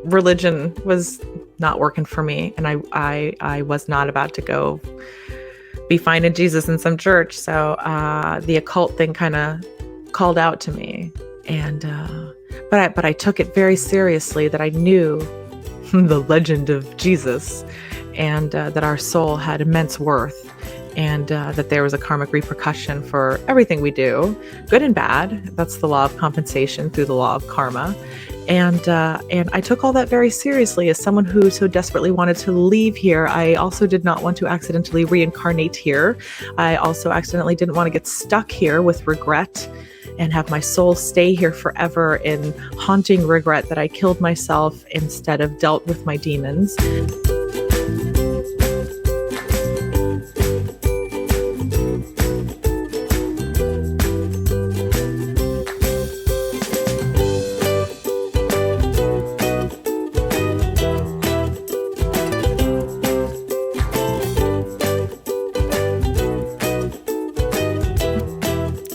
religion was not working for me, and I was not about to go be finding Jesus in some church. So the occult thing kind of called out to me, and but I took it very seriously, that I knew the legend of Jesus, and that our soul had immense worth, and that there was a karmic repercussion for everything we do, good and bad. That's the law of compensation through the law of karma. And I took all that very seriously as someone who so desperately wanted to leave here. I also did not want to accidentally reincarnate here. I also accidentally didn't want to get stuck here with regret and have my soul stay here forever in haunting regret that I killed myself instead of dealt with my demons.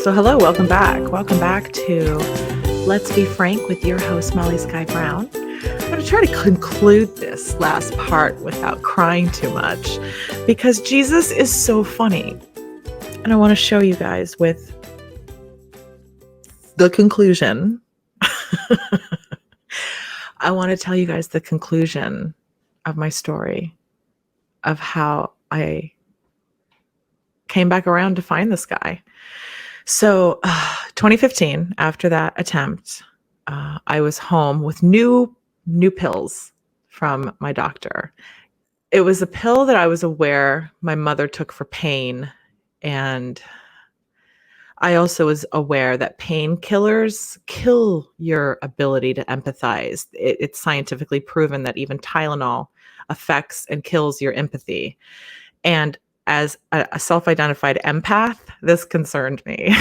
So hello, welcome back. Welcome back to Let's Be Frank with your host, Molly Skye Brown. I'm going to try to conclude this last part without crying too much, because Jesus is so funny. And I want to show you guys with the conclusion. I want to tell you guys the conclusion of my story, of how I came back around to find this guy. So 2015, after that attempt, I was home with new pills from my doctor. It was a pill that I was aware my mother took for pain. And I also was aware that painkillers kill your ability to empathize. It's scientifically proven that even Tylenol affects and kills your empathy. And as a self-identified empath, this concerned me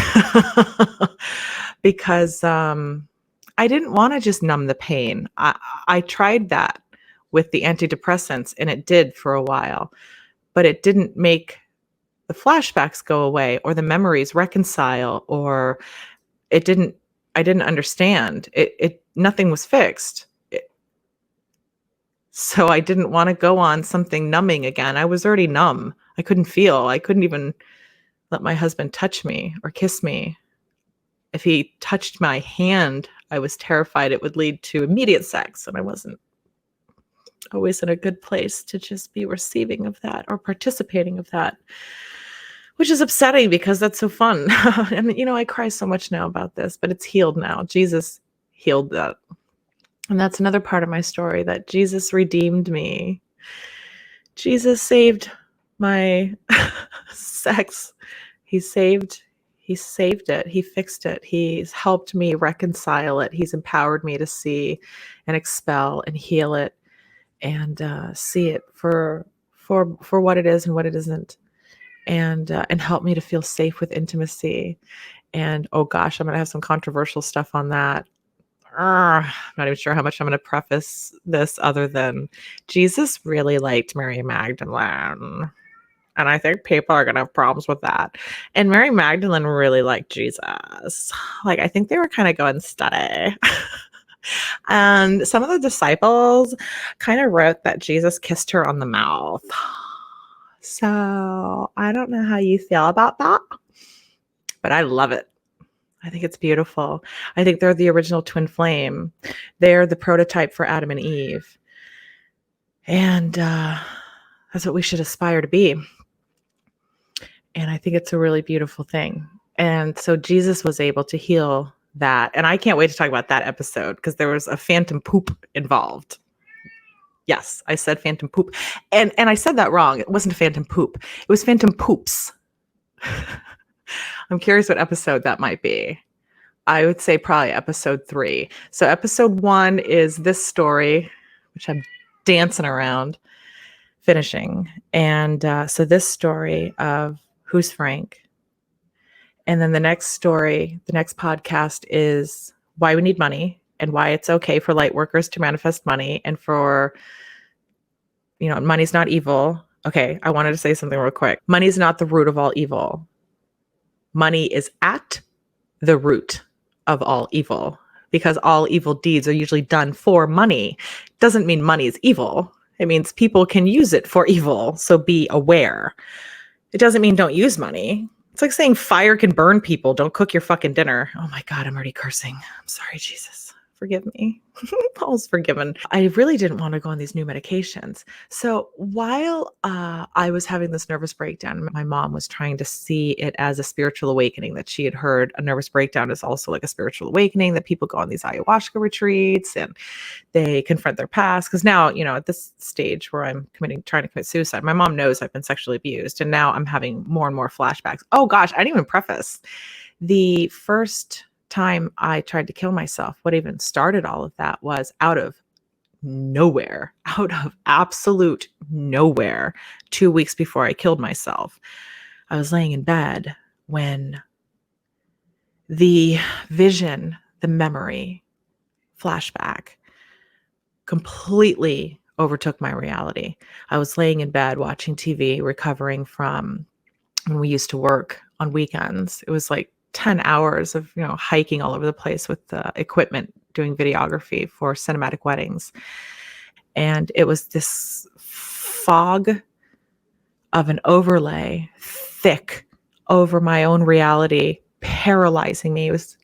because I didn't want to just numb the pain. I tried that with the antidepressants, and it did for a while, but it didn't make the flashbacks go away or the memories reconcile, or I didn't understand. Nothing was fixed. So I didn't want to go on something numbing again. I was already numb. I couldn't feel. I couldn't even let my husband touch me or kiss me. If he touched my hand, I was terrified it would lead to immediate sex, and I wasn't always in a good place to just be receiving of that or participating of that, which is upsetting because that's so fun. And, I cry so much now about this, but it's healed now. Jesus healed that. And that's another part of my story, that Jesus redeemed me. Jesus saved my sex. He saved it. He fixed it. He's helped me reconcile it. He's empowered me to see and expel and heal it, and see it for what it is and what it isn't, and help me to feel safe with intimacy. And oh gosh, I'm going to have some controversial stuff on that. I'm not even sure how much I'm going to preface this other than Jesus really liked Mary Magdalene. And I think people are going to have problems with that. And Mary Magdalene really liked Jesus. Like, I think they were kind of going steady. And some of the disciples kind of wrote that Jesus kissed her on the mouth. So I don't know how you feel about that, but I love it. I think it's beautiful. I think they're the original twin flame. They're the prototype for Adam and Eve. And that's what we should aspire to be. And I think it's a really beautiful thing. And so Jesus was able to heal that. And I can't wait to talk about that episode, because there was a phantom poop involved. Yes, I said phantom poop. And I said that wrong. It wasn't a phantom poop. It was phantom poops. I'm curious what episode that might be. I would say probably episode 3. So episode 1 is this story, which I'm dancing around finishing. And so this story of Who's Frank? And then the next story, the next podcast is why we need money and why it's okay for light workers to manifest money, and for, money's not evil. Okay, I wanted to say something real quick. Money's not the root of all evil. Money is at the root of all evil. because all evil deeds are usually done for money. Doesn't mean money is evil. It means people can use it for evil. So be aware. It doesn't mean don't use money. It's like saying fire can burn people. Don't cook your fucking dinner. Oh my God, I'm already cursing. I'm sorry, Jesus. Forgive me. All's forgiven. I really didn't want to go on these new medications. So while I was having this nervous breakdown, my mom was trying to see it as a spiritual awakening, that she had heard a nervous breakdown is also like a spiritual awakening, that people go on these ayahuasca retreats and they confront their past. Because now, at this stage where I'm trying to commit suicide, my mom knows I've been sexually abused. And now I'm having more and more flashbacks. Oh gosh, I didn't even preface. The first time I tried to kill myself, what even started all of that was out of nowhere, out of absolute nowhere. 2 weeks before I killed myself, I was laying in bed when the vision, the memory, flashback completely overtook my reality. I was laying in bed watching TV, recovering from when we used to work on weekends. It was like 10 hours of, hiking all over the place with the equipment, doing videography for cinematic weddings. And it was this fog of an overlay, thick over my own reality, paralyzing me. It was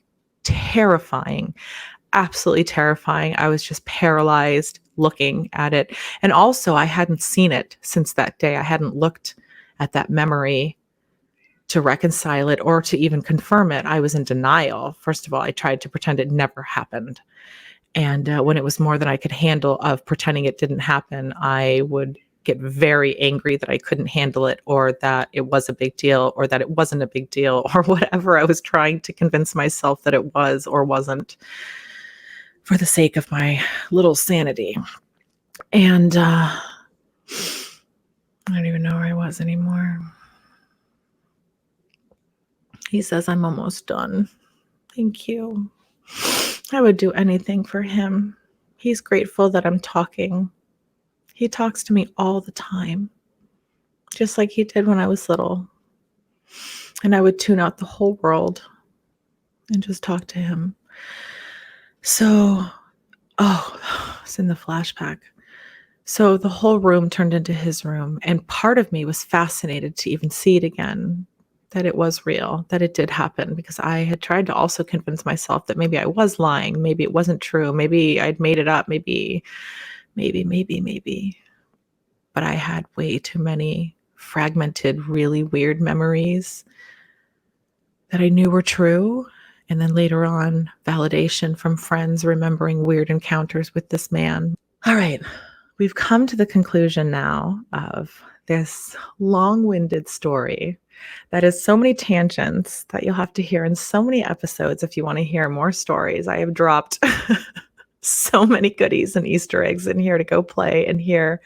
terrifying, absolutely terrifying. I was just paralyzed looking at it. And also, I hadn't seen it since that day. I hadn't looked at that memory to reconcile it or to even confirm it. I was in denial. First of all, I tried to pretend it never happened. And when it was more than I could handle of pretending it didn't happen, I would get very angry that I couldn't handle it, or that it was a big deal, or that it wasn't a big deal, or whatever I was trying to convince myself that it was or wasn't, for the sake of my little sanity. And I don't even know where I was anymore. He says I'm almost done. Thank you. I would do anything for him. He's grateful that I'm talking. He talks to me all the time, just like he did when I was little. And I would tune out the whole world and just talk to him. So, it's in the flashback. So the whole room turned into his room. And part of me was fascinated to even see it again, that it was real, that it did happen, because I had tried to also convince myself that maybe I was lying, maybe it wasn't true, maybe I'd made it up, maybe. But I had way too many fragmented, really weird memories that I knew were true. And then later on, validation from friends remembering weird encounters with this man. All right, we've come to the conclusion now of this long-winded story that is so many tangents that you'll have to hear in so many episodes if you want to hear more stories. I have dropped so many goodies and Easter eggs in here to go play and hear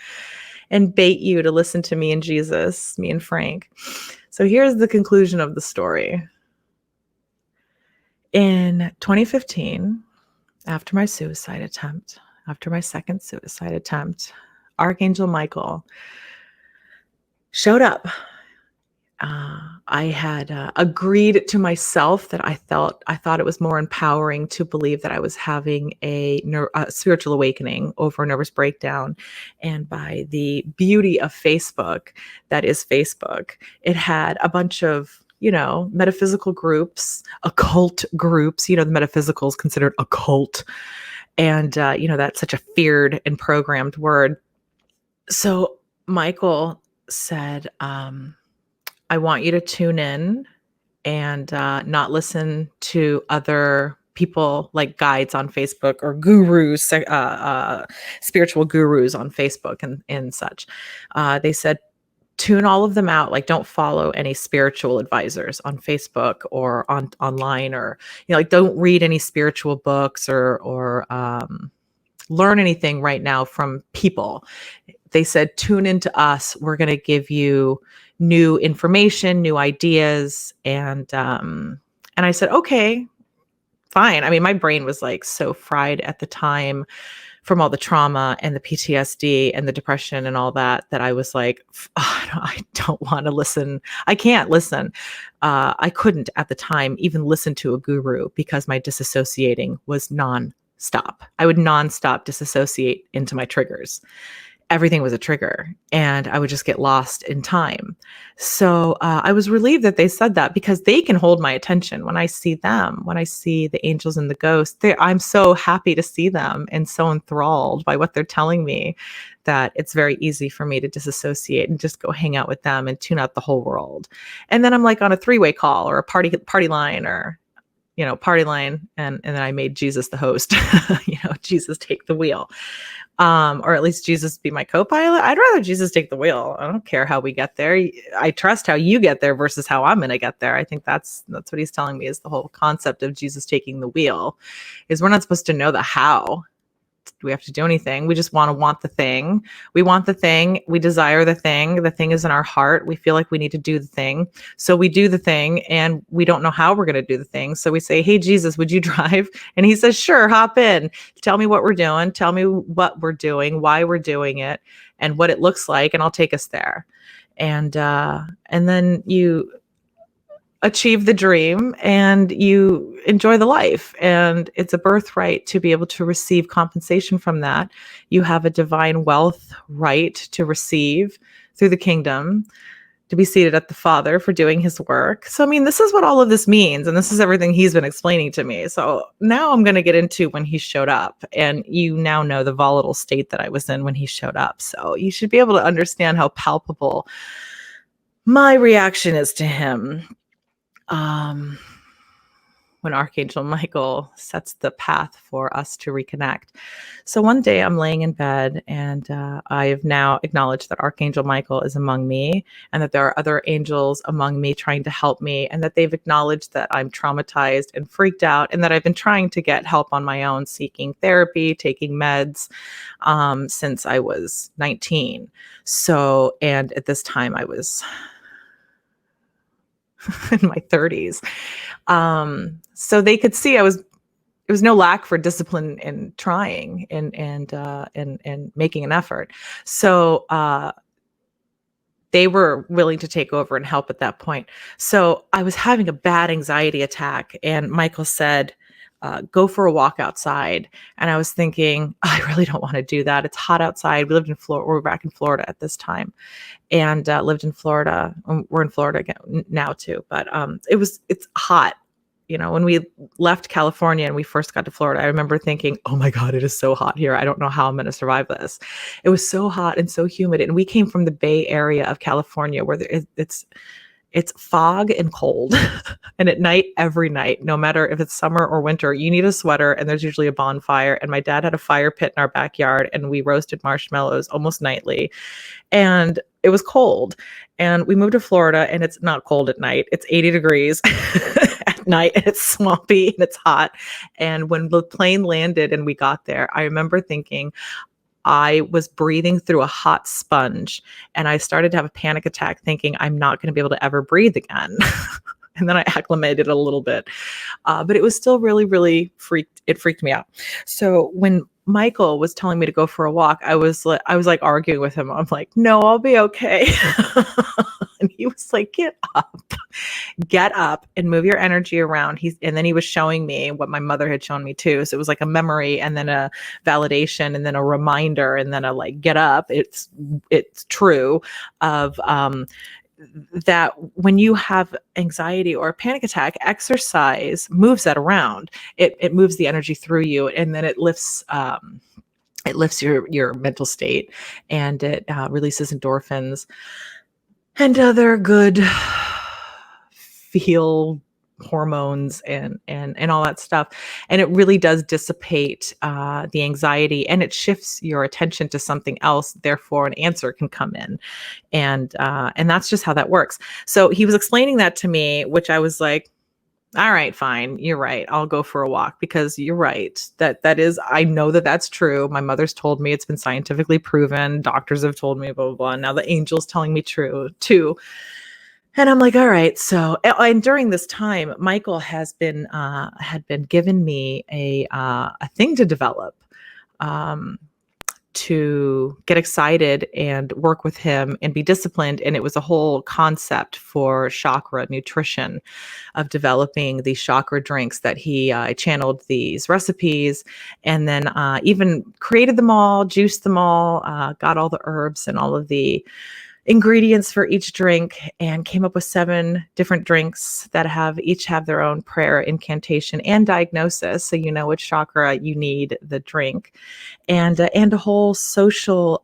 and bait you to listen to me and Jesus, me and Frank. So here's the conclusion of the story. In 2015, after my second suicide attempt, Archangel Michael showed up. I had agreed to myself that I thought it was more empowering to believe that I was having a spiritual awakening over a nervous breakdown. And by the beauty of Facebook, that is Facebook, it had a bunch of, metaphysical groups, occult groups, the metaphysical is considered occult. And, that's such a feared and programmed word. So Michael said, I want you to tune in and not listen to other people like guides on Facebook or gurus, spiritual gurus on Facebook and such. They said, tune all of them out. Like, don't follow any spiritual advisors on Facebook or online, or, don't read any spiritual books or learn anything right now from people. They said, tune into us. We're going to give you new information, new ideas. And I said, okay, fine. I mean, my brain was like so fried at the time from all the trauma and the PTSD and the depression and all that, that I was like, I don't want to listen. I can't listen. I couldn't at the time even listen to a guru because my disassociating was nonstop. I would nonstop disassociate into my triggers. Everything was a trigger, and I would just get lost in time. So I was relieved that they said that, because they can hold my attention when I see them, when I see the angels and the ghosts. I'm so happy to see them and so enthralled by what they're telling me that it's very easy for me to disassociate and just go hang out with them and tune out the whole world. And then I'm like on a three-way call or a party line, or party line, and then I made Jesus the host. Jesus take the wheel. Or at least Jesus be my co-pilot. I'd rather Jesus take the wheel. I don't care how we get there. I trust how you get there versus how I'm going to get there. I think that's what he's telling me, is the whole concept of Jesus taking the wheel, is we're not supposed to know the how. Do we have to do anything? We just want the thing. We want the thing. We desire the thing. The thing is in our heart. We feel like we need to do the thing. So we do the thing, and we don't know how we're going to do the thing. So we say, hey, Jesus, would you drive? And he says, sure, hop in. Tell me what we're doing. Tell me what we're doing, why we're doing it, and what it looks like, and I'll take us there. And then you achieve the dream and you enjoy the life, and it's a birthright to be able to receive compensation from that. You have a divine wealth right to receive through the kingdom, to be seated at the Father for doing his work. So, I mean, this is what all of this means, and this is everything he's been explaining to me. So now I'm going to get into when he showed up, and you now know the volatile state that I was in when he showed up. So you should be able to understand how palpable my reaction is to him. When Archangel Michael sets the path for us to reconnect. So one day I'm laying in bed, and I have now acknowledged that Archangel Michael is among me, and that there are other angels among me trying to help me, and that they've acknowledged that I'm traumatized and freaked out, and that I've been trying to get help on my own, seeking therapy, taking meds, since I was 19. So, and at this time I was in my 30s. So they could see there was no lack for discipline in trying and making an effort. So they were willing to take over and help at that point. So I was having a bad anxiety attack, and Michael said, go for a walk outside. And I was thinking, I really don't want to do that. It's hot outside. We lived in Florida. We're back in Florida at this time, and lived in Florida. We're in Florida again now too, but it's hot. When we left California and we first got to Florida, I remember thinking, oh my God, it is so hot here. I don't know how I'm going to survive this. It was so hot and so humid. And we came from the Bay Area of California, where it's fog and cold. And at night, every night, no matter if it's summer or winter, you need a sweater, and there's usually a bonfire. And my dad had a fire pit in our backyard, and we roasted marshmallows almost nightly. And it was cold. And we moved to Florida, and it's not cold at night. It's 80 degrees at night, and it's swampy and it's hot. And when the plane landed and we got there, I remember thinking, I was breathing through a hot sponge, and I started to have a panic attack, thinking I'm not going to be able to ever breathe again. And then I acclimated a little bit, but it was still really, really freaked me out. So when Michael was telling me to go for a walk, I was like arguing with him. I'm like, no, I'll be okay. And he was like, get up and move your energy around. And then he was showing me what my mother had shown me too. So it was like a memory, and then a validation, and then a reminder, and then a like, get up. It's true of, that when you have anxiety or a panic attack, exercise moves that around. It moves the energy through you, and then it lifts your mental state, and it releases endorphins and other good feel hormones and all that stuff. And it really does dissipate the anxiety, and it shifts your attention to something else. Therefore, an answer can come in. And that's just how that works. So he was explaining that to me, which I was like, all right, fine. You're right. I'll go for a walk, because you're right. That is, I know that that's true. My mother's told me, it's been scientifically proven. Doctors have told me, blah, blah, blah. Now the angel's telling me true too. And I'm like, all right. So, and during this time, Michael had been given me a thing to develop. to get excited and work with him and be disciplined. And it was a whole concept for chakra nutrition, of developing these chakra drinks that he channeled these recipes, and then even created them all, juiced them all, got all the herbs and all of the ingredients for each drink, and came up with 7 different drinks that each have their own prayer, incantation, and diagnosis, so you know which chakra you need the drink, and a whole social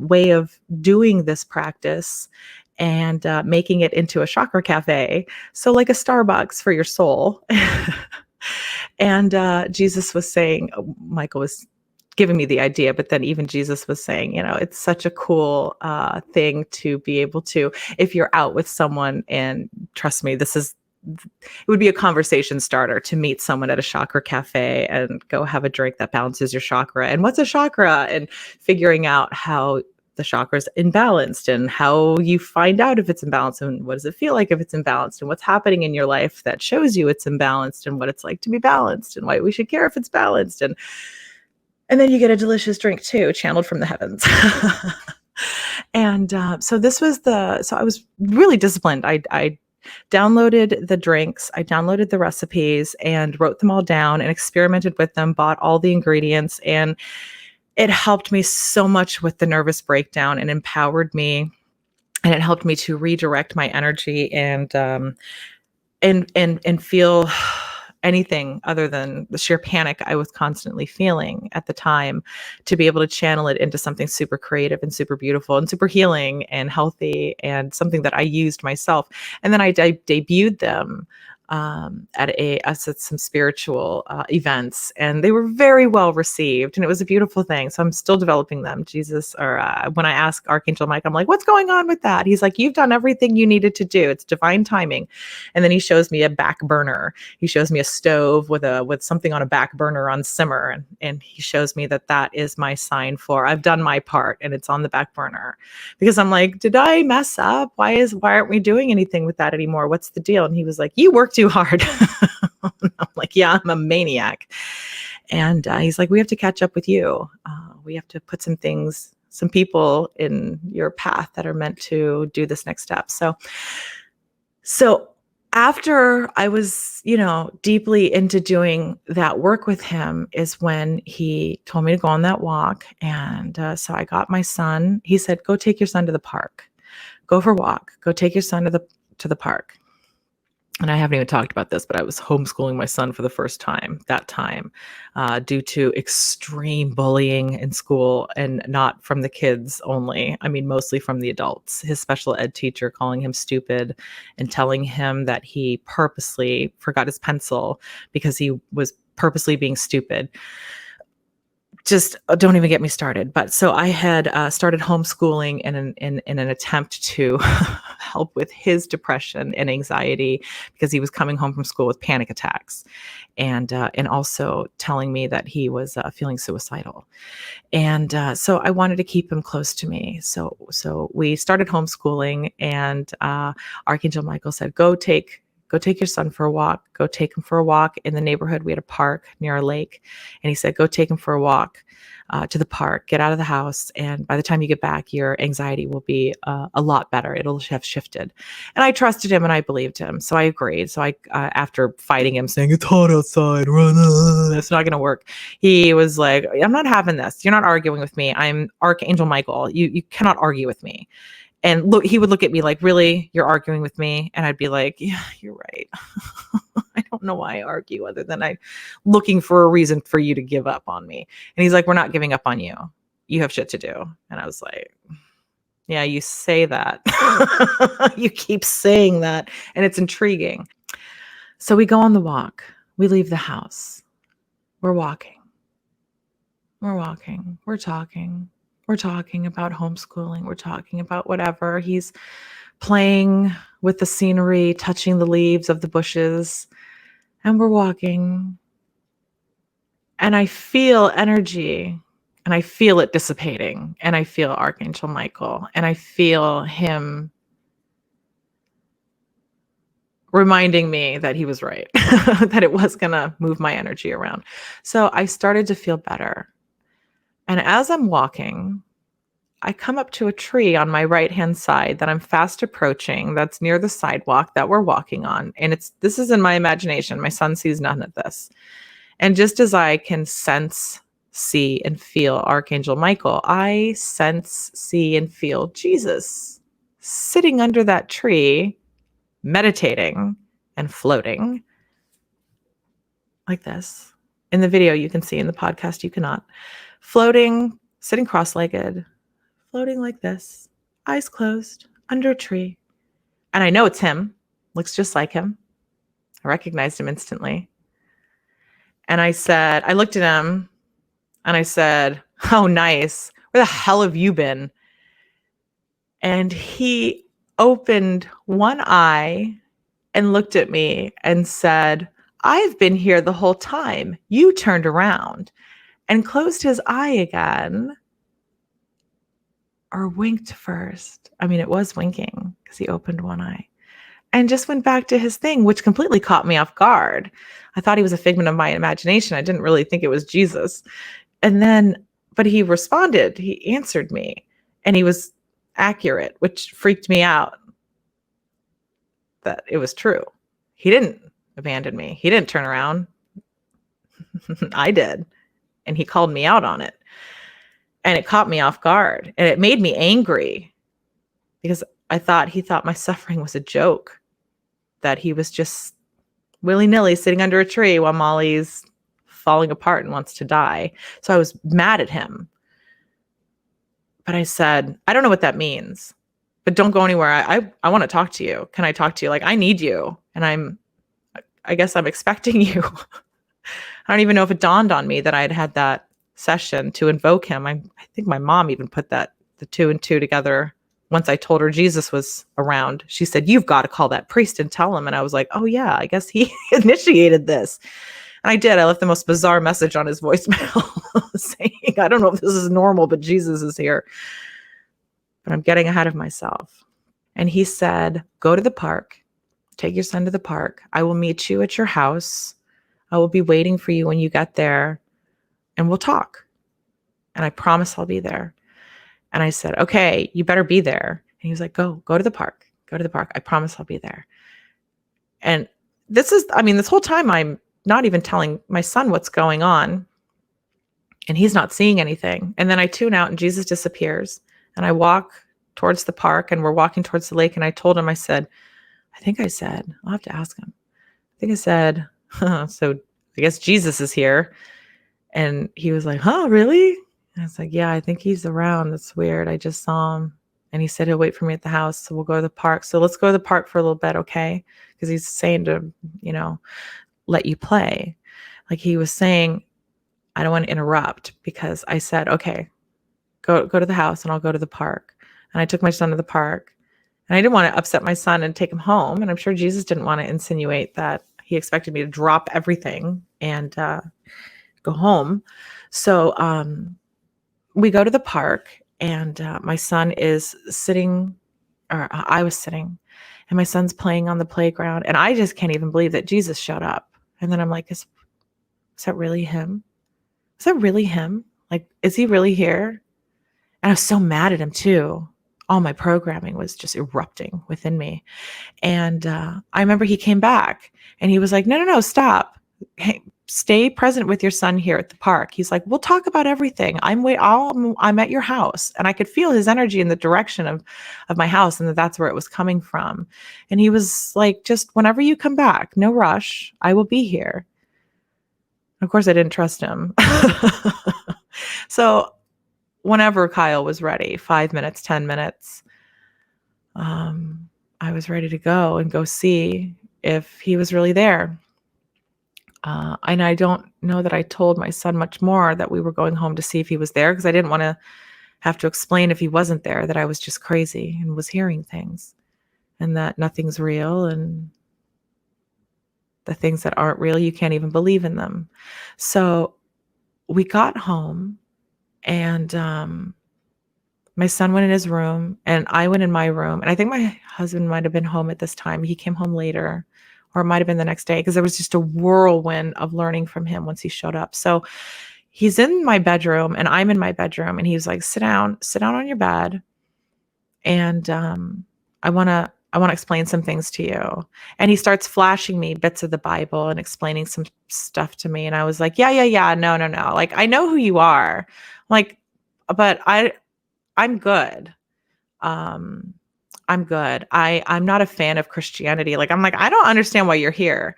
way of doing this practice, and making it into a chakra cafe, so like a Starbucks for your soul. And Jesus was saying, Michael was giving me the idea, but then even Jesus was saying, it's such a cool thing to be able to, if you're out with someone, and trust me, it would be a conversation starter to meet someone at a chakra cafe and go have a drink that balances your chakra. And what's a chakra? And figuring out how the chakra is imbalanced, and how you find out if it's imbalanced, and what does it feel like if it's imbalanced, and what's happening in your life that shows you it's imbalanced, and what it's like to be balanced, and why we should care if it's balanced. And then you get a delicious drink too, channeled from the heavens. And so I was really disciplined. I downloaded the drinks, I downloaded the recipes, and wrote them all down and experimented with them, bought all the ingredients, and it helped me so much with the nervous breakdown, and empowered me, and it helped me to redirect my energy, and feel anything other than the sheer panic I was constantly feeling at the time, to be able to channel it into something super creative and super beautiful and super healing and healthy, and something that I used myself. And then I debuted them at some spiritual events, and they were very well received, and it was a beautiful thing. So I'm still developing them. When I ask Archangel Mike, I'm like, what's going on with that? He's like, you've done everything you needed to do. It's divine timing. And then he shows me a back burner. He shows me a stove with something on a back burner on simmer. And he shows me that is my sign for I've done my part, and it's on the back burner. Because I'm like, did I mess up? Why aren't we doing anything with that anymore? What's the deal? And he was like, you worked too hard. I'm like, yeah, I'm a maniac. And he's like, we have to catch up with you. We have to put some people in your path that are meant to do this next step. So after I was, deeply into doing that work with him, is when he told me to go on that walk. And so I got my son. He said, go take your son to the park. Go for a walk. Go take your son to the park. And I haven't even talked about this, but I was homeschooling my son for the first time due to extreme bullying in school, and not from the kids only. I mean, mostly from the adults. His special ed teacher calling him stupid and telling him that he purposely forgot his pencil because he was purposely being stupid. Just don't even get me started. But so I had started homeschooling in an attempt to help with his depression and anxiety, because he was coming home from school with panic attacks, and also telling me that he was feeling suicidal. And so I wanted to keep him close to me. So we started homeschooling, and Archangel Michael said, go take your son for a walk. Go take him for a walk in the neighborhood. We had a park near a lake. And he said, go take him for a walk to the park, get out of the house. And by the time you get back, your anxiety will be a lot better. It'll have shifted. And I trusted him and I believed him. So I agreed. So after fighting him, saying, it's hot outside, run, that's not going to work. He was like, I'm not having this. You're not arguing with me. I'm Archangel Michael. You cannot argue with me. And he would look at me like, really, you're arguing with me? And I'd be like, yeah, you're right. I don't know why I argue, other than I'm looking for a reason for you to give up on me. And he's like, we're not giving up on you. You have shit to do. And I was like, yeah, you say that. You keep saying that. And it's intriguing. So we go on the walk. We leave the house. We're walking. We're talking. We're talking about homeschooling. We're talking about whatever. He's playing with the scenery, touching the leaves of the bushes, and we're walking. And I feel energy, and I feel it dissipating, and I feel Archangel Michael, and I feel him reminding me that he was right, that it was going to move my energy around. So I started to feel better. And as I'm walking, I come up to a tree on my right-hand side that I'm fast approaching, that's near the sidewalk that we're walking on. And this is in my imagination. My son sees none of this. And just as I can sense, see, and feel Archangel Michael, I sense, see, and feel Jesus sitting under that tree, meditating and floating like this. In the video, you can see. In the podcast, you cannot. Floating, sitting cross-legged, floating like this, eyes closed, under a tree. And I know it's him. Looks just like him. I recognized him instantly. And I looked at him and I said, "Oh, nice. Where the hell have you been?" And he opened one eye and looked at me and said, "I've been here the whole time. You turned around," and closed his eye again, or winked first. I mean, it was winking because he opened one eye and just went back to his thing, which completely caught me off guard. I thought he was a figment of my imagination. I didn't really think it was Jesus. But he responded, he answered me, and he was accurate, which freaked me out that it was true. He didn't abandon me. He didn't turn around. I did. And he called me out on it. And it caught me off guard. And it made me angry because he thought my suffering was a joke, that he was just willy-nilly sitting under a tree while Molly's falling apart and wants to die. So I was mad at him. But I said, "I don't know what that means, but don't go anywhere. I want to talk to you. Can I talk to you? Like, I need you. And I guess I'm expecting you." I don't even know if it dawned on me that I had that session to invoke him. I think my mom even put the two and two together. Once I told her Jesus was around, she said, "You've got to call that priest and tell him." And I was like, "Oh yeah, I guess he initiated this." And I did. I left the most bizarre message on his voicemail saying, "I don't know if this is normal, but Jesus is here." But I'm getting ahead of myself. And he said, "Go to the park. Take your son to the park. I will meet you at your house. I will be waiting for you when you get there, and we'll talk. And I promise I'll be there." And I said, "Okay, you better be there." And he was like, go to the park. Go to the park. I promise I'll be there. And this whole time I'm not even telling my son what's going on, and he's not seeing anything. And then I tune out and Jesus disappears, and I walk towards the park, and we're walking towards the lake. And I told him, I'll have to ask him. I think I said, "So I guess Jesus is here." And he was like, "Huh, really?" And I was like, "Yeah, I think he's around. That's weird. I just saw him." And he said he'll wait for me at the house. So we'll go to the park. So let's go to the park for a little bit, okay? Because he's saying to, let you play. Like he was saying, I don't want to interrupt, because I said, "Okay, go to the house and I'll go to the park." And I took my son to the park. And I didn't want to upset my son and take him home. And I'm sure Jesus didn't want to insinuate that he expected me to drop everything and go home. So we go to the park, and my son is sitting, or I was sitting, and my son's playing on the playground. And I just can't even believe that Jesus showed up. And then I'm like, is that really him? Is that really him? Like, is he really here? And I was so mad at him too. All my programming was just erupting within me. And I remember he came back and he was like, no, stop. Hey, stay present with your son here at the park. He's like, "We'll talk about everything. I'm at your house." And I could feel his energy in the direction of my house, and that's where it was coming from. And he was like, "Just whenever you come back, no rush. I will be here." Of course, I didn't trust him. So whenever Kyle was ready, 5 minutes, 10 minutes, I was ready to go see if he was really there. And I don't know that I told my son much more, that we were going home to see if he was there, because I didn't want to have to explain if he wasn't there, that I was just crazy and was hearing things, and that nothing's real, and the things that aren't real, you can't even believe in them. So we got home, and my son went in his room and I went in my room. And I think my husband might have been home at this time. He came home later, or it might have been the next day, because there was just a whirlwind of learning from him once he showed up. So he's in my bedroom and I'm in my bedroom, and he was like, sit down on your bed. And I want to explain some things to you. And he starts flashing me bits of the Bible and explaining some stuff to me. And I was like, yeah. No, no, no. Like, I know who you are. Like, but I'm good. Um, I'm good. I'm not a fan of Christianity. Like, I'm like, I don't understand why you're here.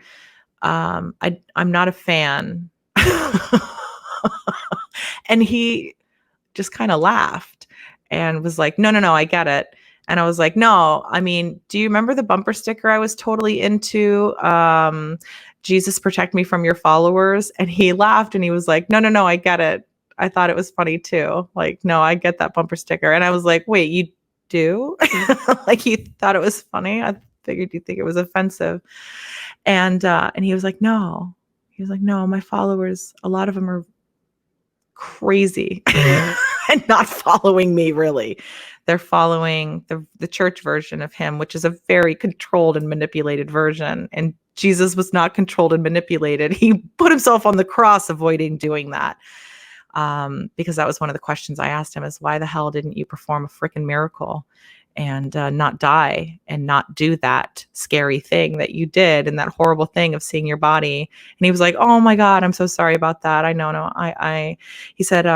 I'm not a fan. And he just kind of laughed and was like, no, no, no, I get it. And I was like, no, I mean, do you remember the bumper sticker I was totally into? Jesus protect me from your followers. And he laughed and he was like, no, no, no, I get it. I thought it was funny too. Like, no, I get that bumper sticker. And I was like, wait, you do? Like, you thought it was funny? I figured you'd think it was offensive. And he was like, no. He was like, no, my followers, a lot of them are crazy and not following me really. They're following the church version of him, which is a very controlled and manipulated version. And Jesus was not controlled and manipulated. He put himself on the cross avoiding doing that. Because that was one of the questions I asked him is, why the hell didn't you perform a freaking miracle and not die and not do that scary thing that you did and that horrible thing of seeing your body? And he was like, oh my God, I'm so sorry about that. I know, no, he said,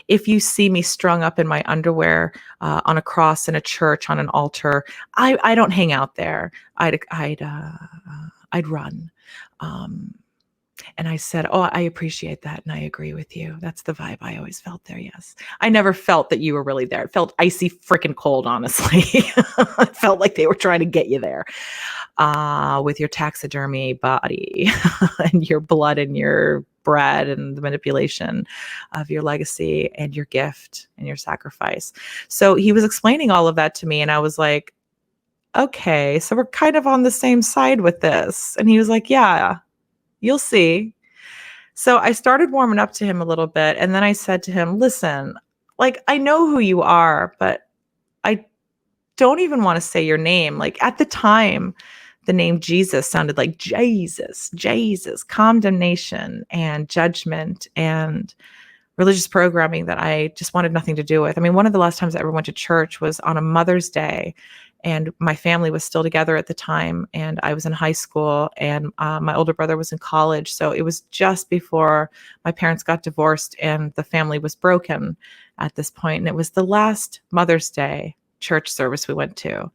if you see me strung up in my underwear on a cross in a church on an altar, I don't hang out there. I'd run. And I said, oh, I appreciate that. And I agree with you. That's the vibe I always felt there. Yes. I never felt that you were really there. It felt icy freaking cold, honestly. It felt like they were trying to get you there with your taxidermy body and your blood and your bread and the manipulation of your legacy and your gift and your sacrifice. So he was explaining all of that to me. And I was like, okay, so we're kind of on the same side with this. And he was like, yeah, you'll see. So I started warming up to him a little bit. And then I said to him, listen, like, I know who you are, but I don't even want to say your name. Like, at the time, the name Jesus sounded like Jesus, condemnation and judgment and religious programming that I just wanted nothing to do with. I mean, one of the last times I ever went to church was on a Mother's Day, and my family was still together at the time, and I was in high school, and my older brother was in college. So it was just before my parents got divorced and the family was broken at this point. And it was the last Mother's Day church service we went to.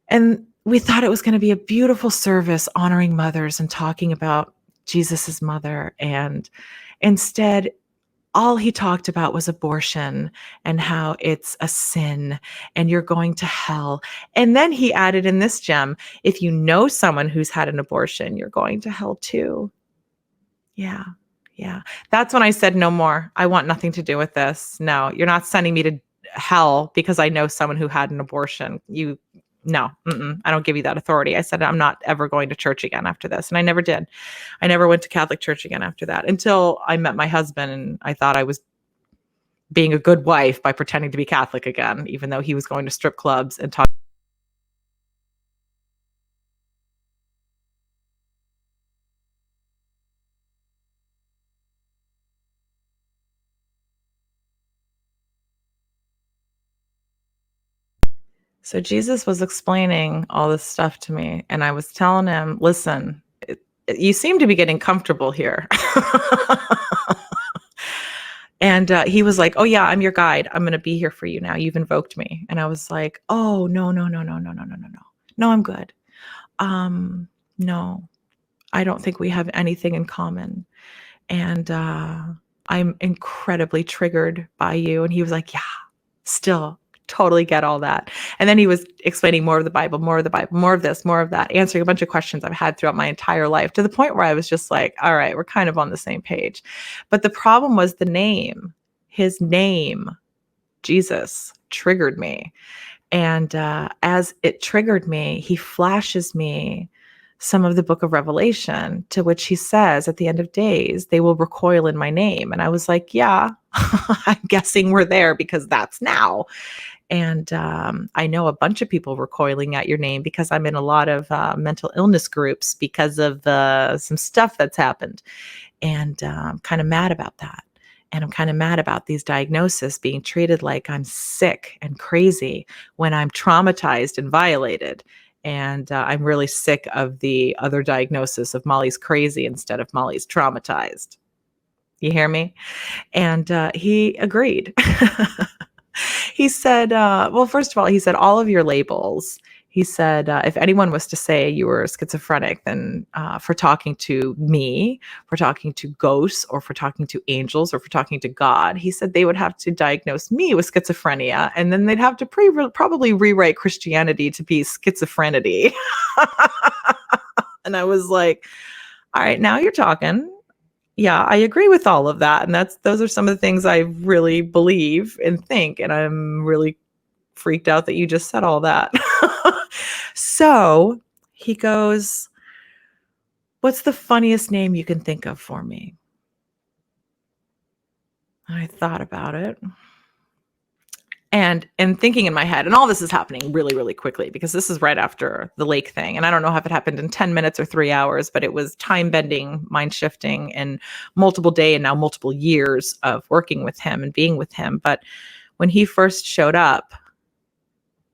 And we thought it was going to be a beautiful service honoring mothers and talking about Jesus's mother. And instead, all he talked about was abortion and how it's a sin and you're going to hell. And then he added in this gem, if you know someone who's had an abortion, you're going to hell too. Yeah. Yeah. That's when I said, no more. I want nothing to do with this. No, you're not sending me to hell because I know someone who had an abortion. No, I don't give you that authority. I said, I'm not ever going to church again after this. And I never did. I never went to Catholic church again after that until I met my husband, and I thought I was being a good wife by pretending to be Catholic again, even though he was going to strip clubs and talk. So Jesus was explaining all this stuff to me, and I was telling him, listen, you seem to be getting comfortable here. And he was like, oh yeah, I'm your guide. I'm going to be here for you now. You've invoked me. And I was like, oh, no. No, I'm good. No, I don't think we have anything in common. And I'm incredibly triggered by you. And he was like, yeah, still totally get all that. And then he was explaining more of the Bible, more of this, more of that, answering a bunch of questions I've had throughout my entire life, to the point where I was just like, all right, we're kind of on the same page. But the problem was the name. His name, Jesus, triggered me. And as it triggered me, he flashes me some of the book of Revelation, to which he says, at the end of days, they will recoil in my name. And I was like, yeah, I'm guessing we're there, because that's now. And I know a bunch of people recoiling at your name, because I'm in a lot of mental illness groups because of some stuff that's happened. And I'm kind of mad about that. And I'm kind of mad about these diagnoses being treated like I'm sick and crazy when I'm traumatized and violated. And I'm really sick of the other diagnosis of Molly's crazy instead of Molly's traumatized. You hear me? And he agreed. He said, well, first of all, he said, all of your labels. He said, if anyone was to say you were schizophrenic, then for talking to me, for talking to ghosts, or for talking to angels, or for talking to God, he said they would have to diagnose me with schizophrenia, and then they'd have to probably rewrite Christianity to be schizophreny. And I was like, all right, now you're talking. Yeah, I agree with all of that. And those are some of the things I really believe and think. And I'm really freaked out that you just said all that. So he goes, what's the funniest name you can think of for me? And I thought about it. And thinking in my head, and all this is happening really, really quickly because this is right after the lake thing. And I don't know if it happened in 10 minutes or 3 hours, but it was time bending, mind shifting, and multiple day and now multiple years of working with him and being with him. But when he first showed up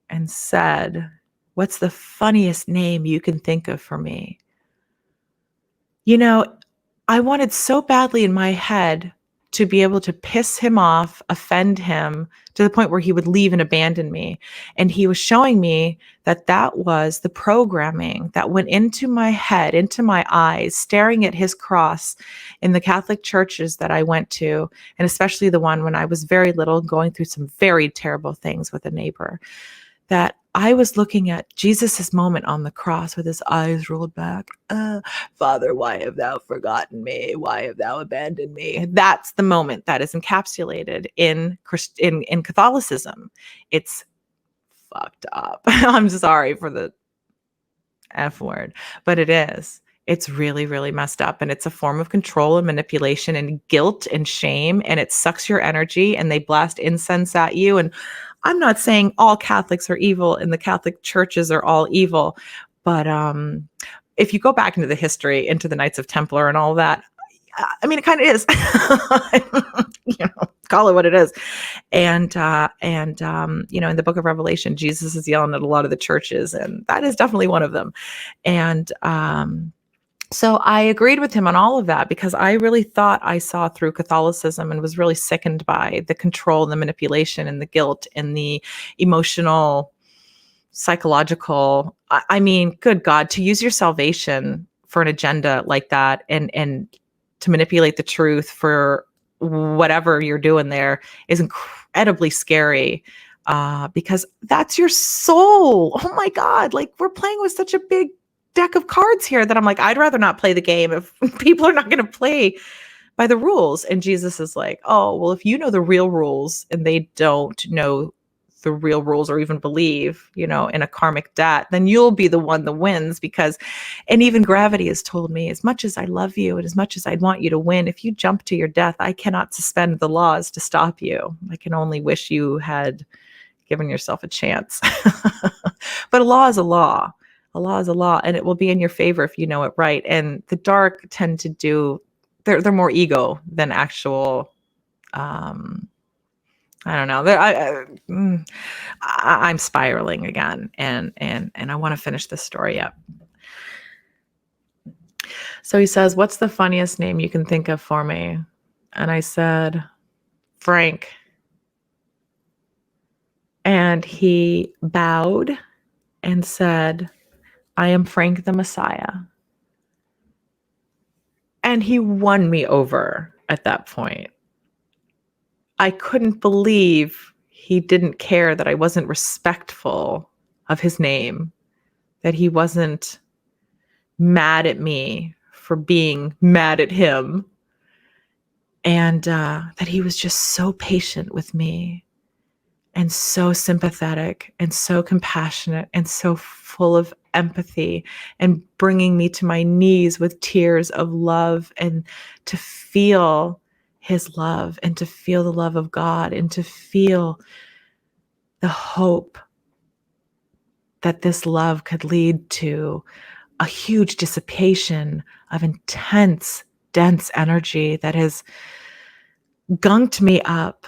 and said, what's the funniest name you can think of for me? You know, I wanted so badly in my head to be able to piss him off, offend him to the point where he would leave and abandon me. And he was showing me that that was the programming that went into my head, into my eyes, staring at his cross in the Catholic churches that I went to, and especially the one when I was very little, going through some very terrible things with a neighbor, that I was looking at Jesus's moment on the cross with his eyes rolled back. Father, why have thou forgotten me? Why have thou abandoned me? That's the moment that is encapsulated in Catholicism. It's fucked up. I'm sorry for the F word, but it is. It's really, really messed up. And it's a form of control and manipulation and guilt and shame. And it sucks your energy and they blast incense at you. And I'm not saying all Catholics are evil and the Catholic churches are all evil. But if you go back into the history, into the Knights of Templar and all that, I mean, it kind of is. Call it what it is. And in the book of Revelation, Jesus is yelling at a lot of the churches, and that is definitely one of them. And so I agreed with him on all of that because I really thought I saw through Catholicism and was really sickened by the control and the manipulation and the guilt and the emotional, psychological. I mean, good God, to use your salvation for an agenda like that and to manipulate the truth for whatever you're doing there is incredibly scary because that's your soul. Oh my God, like we're playing with such a big deck of cards here that I'm like, I'd rather not play the game if people are not going to play by the rules. And Jesus is like, oh, well, if you know the real rules and they don't know the real rules or even believe, in a karmic debt, then you'll be the one that wins and even gravity has told me, as much as I love you and as much as I'd want you to win, if you jump to your death, I cannot suspend the laws to stop you. I can only wish you had given yourself a chance. But a law is a law. A law is a law, and it will be in your favor if you know it right. And the dark tend to do, they're more ego than actual, I don't know. I'm spiraling again, and I want to finish this story up. So he says, what's the funniest name you can think of for me? And I said, Frank. And he bowed and said, I am Frank the Messiah. And he won me over at that point. I couldn't believe he didn't care that I wasn't respectful of his name, that he wasn't mad at me for being mad at him, and that he was just so patient with me and so sympathetic and so compassionate and so full of empathy and bringing me to my knees with tears of love and to feel his love and to feel the love of God and to feel the hope that this love could lead to a huge dissipation of intense dense energy that has gunked me up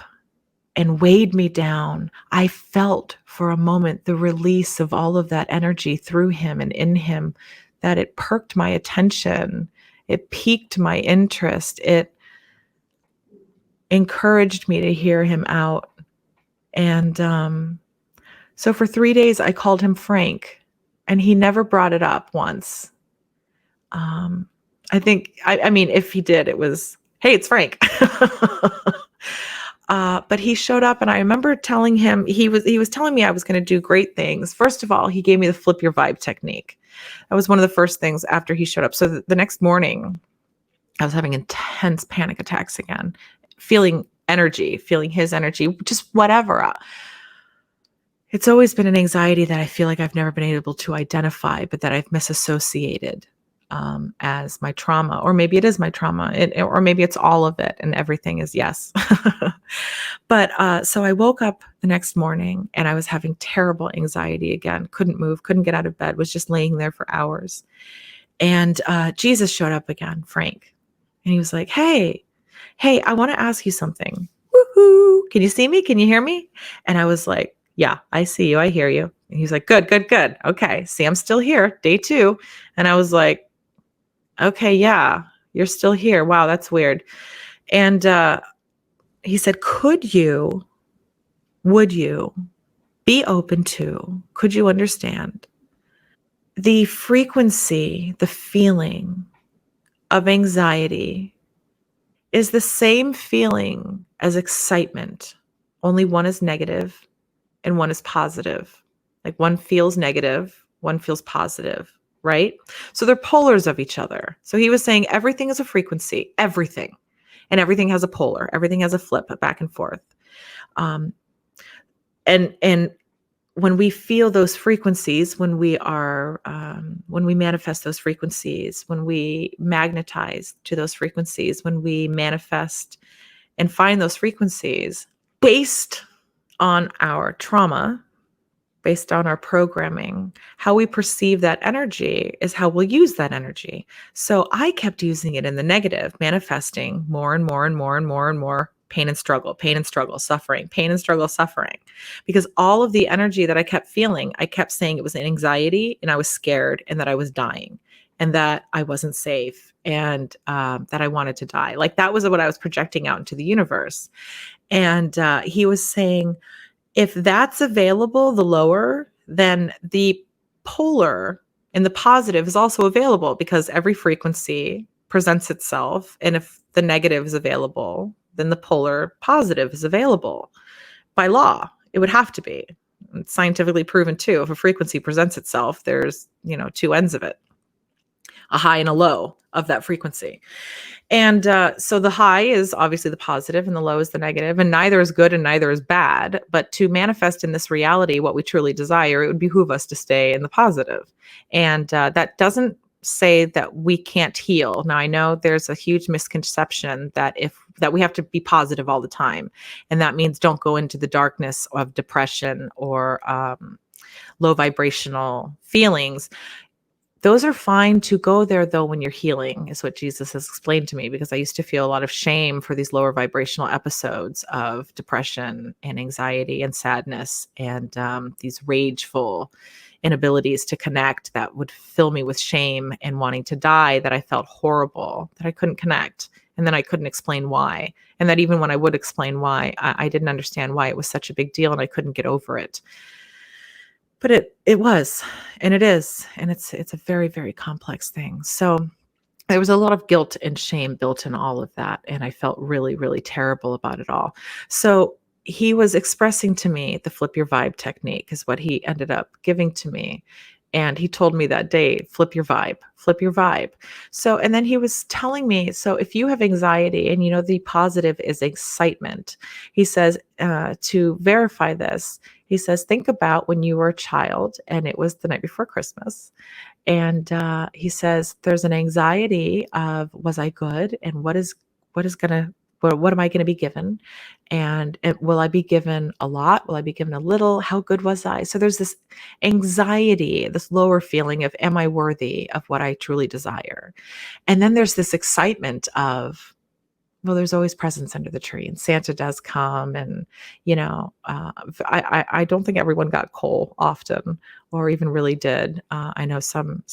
and weighed me down. I felt for a moment the release of all of that energy through him and in him, that it perked my attention. It piqued my interest. It encouraged me to hear him out. And so for 3 days, I called him Frank, and he never brought it up once. I think, I mean, if he did, it was, hey, it's Frank. But he showed up, and I remember telling him, he was telling me I was going to do great things. First of all, he gave me the flip your vibe technique. That was one of the first things after he showed up. So the next morning, I was having intense panic attacks again, feeling his energy, just whatever. It's always been an anxiety that I feel like I've never been able to identify, but that I've misassociated as my trauma, or maybe it is my trauma, or maybe it's all of it, and everything is yes. But so I woke up the next morning, and I was having terrible anxiety again. Couldn't move, couldn't get out of bed, was just laying there for hours. And Jesus showed up again, Frank, and he was like, hey, I want to ask you something. Woohoo! Can you see me? Can you hear me? And I was like, yeah, I see you. I hear you. And he's like, good. Okay. See, I'm still here. Day 2. And I was like, okay, yeah, you're still here. Wow, that's weird. And he said, would you be open to, could you understand the frequency, the feeling of anxiety is the same feeling as excitement, only one is negative and one is positive. Like one feels negative, one feels positive, right? So they're polars of each other. So he was saying everything is a frequency, everything. And everything has a polar, everything has a flip back and forth. And when we feel those frequencies, when we manifest those frequencies, when we magnetize to those frequencies, when we manifest and find those frequencies based on our trauma, based on our programming, how we perceive that energy is how we'll use that energy. So I kept using it in the negative, manifesting more and more and more and more and more pain and struggle, suffering, pain and struggle, suffering. Because all of the energy that I kept feeling, I kept saying it was an anxiety, and I was scared, and that I was dying, and that I wasn't safe, and that I wanted to die. Like that was what I was projecting out into the universe. And he was saying, if that's available, the lower, then the polar and the positive is also available, because every frequency presents itself. And if the negative is available, then the polar positive is available by law. It would have to be. It's scientifically proven too. If a frequency presents itself, there's, 2 ends of it, a high and a low of that frequency. And so the high is obviously the positive and the low is the negative, and neither is good and neither is bad. But to manifest in this reality what we truly desire, it would behoove us to stay in the positive. And that doesn't say that we can't heal. Now, I know there's a huge misconception that we have to be positive all the time. And that means don't go into the darkness of depression or low vibrational feelings. Those are fine to go there, though, when you're healing, is what Jesus has explained to me, because I used to feel a lot of shame for these lower vibrational episodes of depression and anxiety and sadness, and these rageful inabilities to connect that would fill me with shame and wanting to die, that I felt horrible, that I couldn't connect, and then I couldn't explain why. And that even when I would explain why, I didn't understand why it was such a big deal, and I couldn't get over it. But it was, and it is, and it's a very, very complex thing. So there was a lot of guilt and shame built in all of that, and I felt really, really terrible about it all. So he was expressing to me the flip your vibe technique is what he ended up giving to me. And he told me that day, flip your vibe, flip your vibe. So, and then he was telling me, so if you have anxiety and the positive is excitement, he says, to verify this, he says, think about when you were a child and it was the night before Christmas. And he says, there's an anxiety of, was I good? And what is going to what am I going to be given? And will I be given a lot? Will I be given a little? How good was I? So there's this anxiety, this lower feeling of, am I worthy of what I truly desire? And then there's this excitement of, well, there's always presents under the tree, and Santa does come, and I don't think everyone got coal often, or even really did. I know some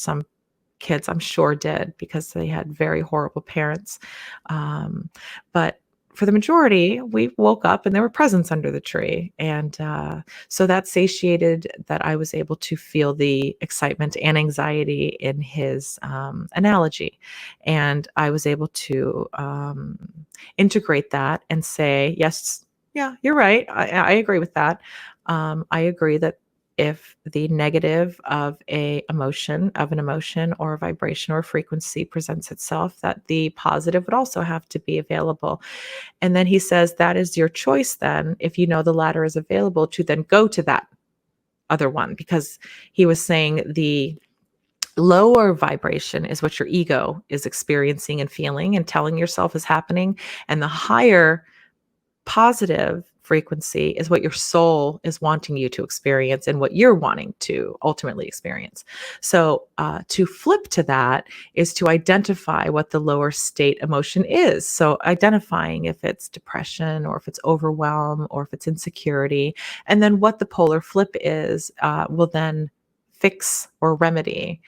kids, I'm sure, did because they had very horrible parents. But for the majority, we woke up and there were presents under the tree. And so that satiated that I was able to feel the excitement and anxiety in his analogy. And I was able to integrate that and say, yes, yeah, you're right. I agree with that. I agree that if the negative of an emotion or a vibration or frequency presents itself, that the positive would also have to be available. And then he says, that is your choice then, if you know the latter is available, to then go to that other one, because he was saying the lower vibration is what your ego is experiencing and feeling and telling yourself is happening. And the higher positive frequency is what your soul is wanting you to experience and what you're wanting to ultimately experience. So to flip to that is to identify what the lower state emotion is. So identifying if it's depression or if it's overwhelm or if it's insecurity, and then what the polar flip is will then fix or remedy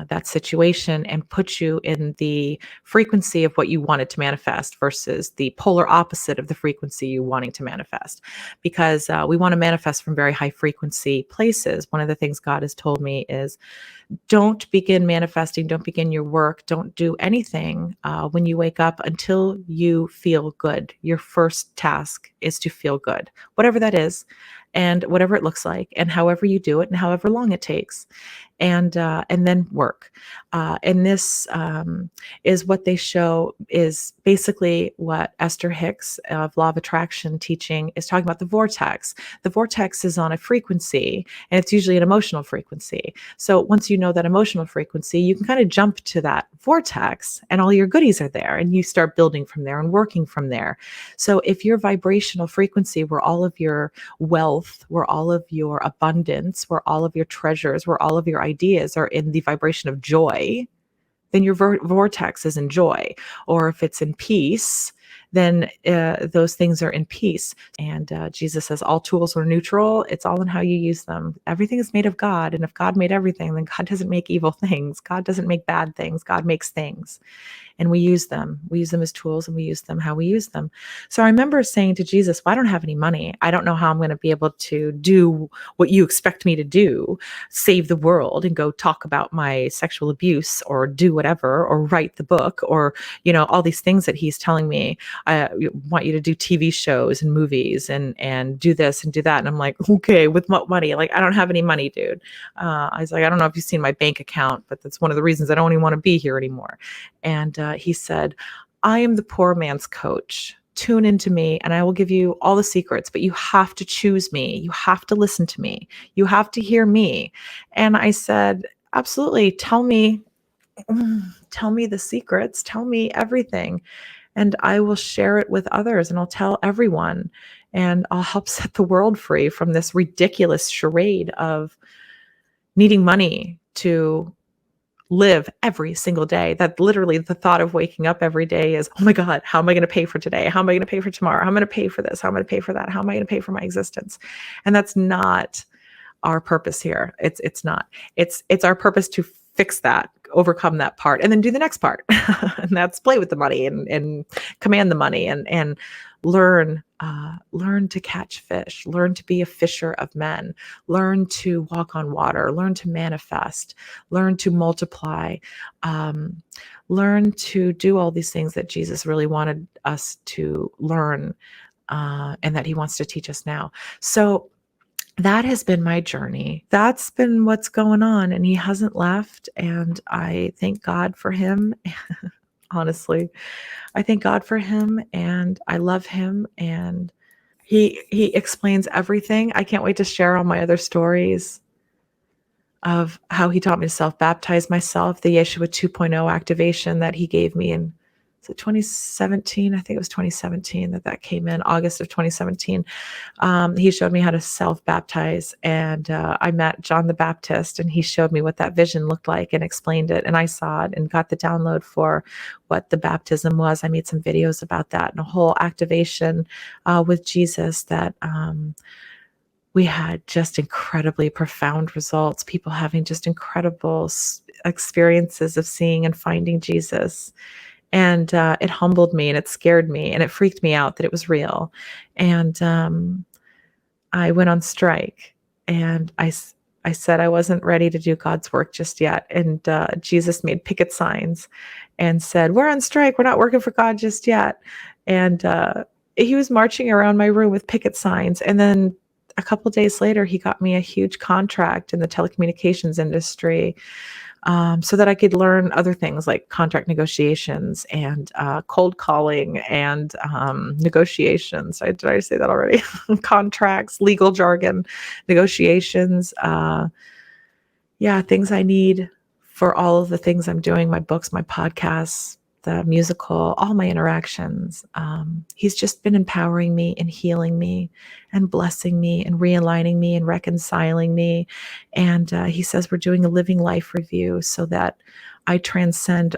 that situation and put you in the frequency of what you wanted to manifest versus the polar opposite of the frequency you wanting to manifest. Because we want to manifest from very high frequency places. One of the things God has told me is, don't begin manifesting, don't begin your work, don't do anything when you wake up until you feel good. Your first task is to feel good, whatever that is, and whatever it looks like, and however you do it, and however long it takes, and then work. And this is what they show is basically what Esther Hicks of Law of Attraction teaching is talking about. The vortex. The vortex is on a frequency, and it's usually an emotional frequency. So once you know that emotional frequency, you can kind of jump to that vortex, and all your goodies are there, and you start building from there and working from there. So if your vibrational frequency, where all of your wealth, where all of your abundance, where all of your treasures, where all of your ideas are in the vibration of joy, then your vortex is in joy. Or if it's in peace, then those things are in peace. And Jesus says all tools are neutral. It's all in how you use them. Everything is made of God. And if God made everything, then God doesn't make evil things. God doesn't make bad things. God makes things. And we use them. We use them as tools, and we use them how we use them. So I remember saying to Jesus, well, I don't have any money. I don't know how I'm going to be able to do what you expect me to do, save the world and go talk about my sexual abuse or do whatever, or write the book, or, all these things that he's telling me. I want you to do TV shows and movies and do this and do that. And I'm like, okay, with what money? Like, I don't have any money, dude. I was like, I don't know if you've seen my bank account, but that's one of the reasons I don't even want to be here anymore. And he said, I am the poor man's coach. Tune into me and I will give you all the secrets, but you have to choose me. You have to listen to me. You have to hear me. And I said, absolutely. Tell me the secrets. Tell me everything. And I will share it with others, and I'll tell everyone, and I'll help set the world free from this ridiculous charade of needing money to live every single day. That literally the thought of waking up every day is, oh my God, how am I going to pay for today? How am I going to pay for tomorrow? How am I going to pay for this? How am I going to pay for that? How am I going to pay for my existence? And that's not our purpose here. It's not. It's our purpose to fix that, overcome that part, and then do the next part. And that's play with the money and command the money and learn to catch fish, learn to be a fisher of men, learn to walk on water, learn to manifest, learn to multiply, learn to do all these things that Jesus really wanted us to learn, and that he wants to teach us now. So that has been my journey. That's been what's going on. And he hasn't left. And I thank God for him. Honestly, I thank God for him and I love him. And he explains everything. I can't wait to share all my other stories of how he taught me to self-baptize myself, the Yeshua 2.0 activation that he gave me in it 2017? I think it was 2017 that came in, August of 2017. He showed me how to self-baptize, and I met John the Baptist, and he showed me what that vision looked like and explained it, and I saw it and got the download for what the baptism was. I made some videos about that and a whole activation with Jesus that we had just incredibly profound results, people having just incredible experiences of seeing and finding Jesus. And it humbled me and it scared me and it freaked me out that it was real. And I went on strike, and I said I wasn't ready to do God's work just yet. And Jesus made picket signs and said, "We're on strike. We're not working for God just yet." And he was marching around my room with picket signs. And then a couple of days later, he got me a huge contract in the telecommunications industry, so that I could learn other things like contract negotiations and cold calling and negotiations. Did I say that already? Contracts, legal jargon, negotiations. Things I need for all of the things I'm doing, my books, my podcasts, the musical, all my interactions. He's just been empowering me and healing me and blessing me and realigning me and reconciling me. And he says we're doing a living life review so that I transcend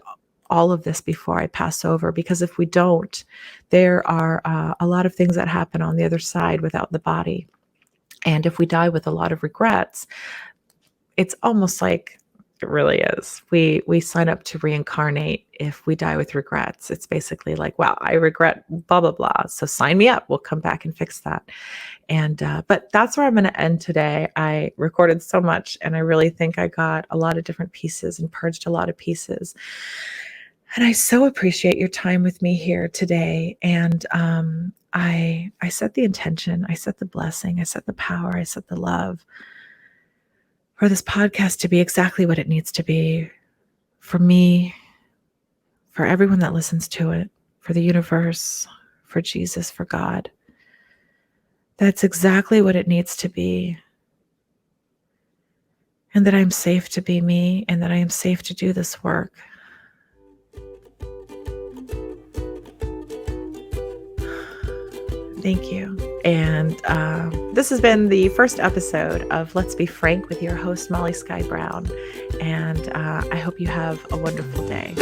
all of this before I pass over. Because if we don't, there are a lot of things that happen on the other side without the body. And if we die with a lot of regrets, it's almost like, it really is. We sign up to reincarnate if we die with regrets. It's basically like, wow, I regret blah, blah, blah. So sign me up. We'll come back and fix that. And, but that's where I'm going to end today. I recorded so much, and I really think I got a lot of different pieces and purged a lot of pieces. And I so appreciate your time with me here today. And I set the intention, I set the blessing, I set the power, I set the love for this podcast to be exactly what it needs to be, for me, for everyone that listens to it, for the universe, for Jesus, for God. That's exactly what it needs to be. And that I'm safe to be me, and that I am safe to do this work. Thank you. And this has been the first episode of Let's Be Frank with your host, Molly Skye Brown. And I hope you have a wonderful day.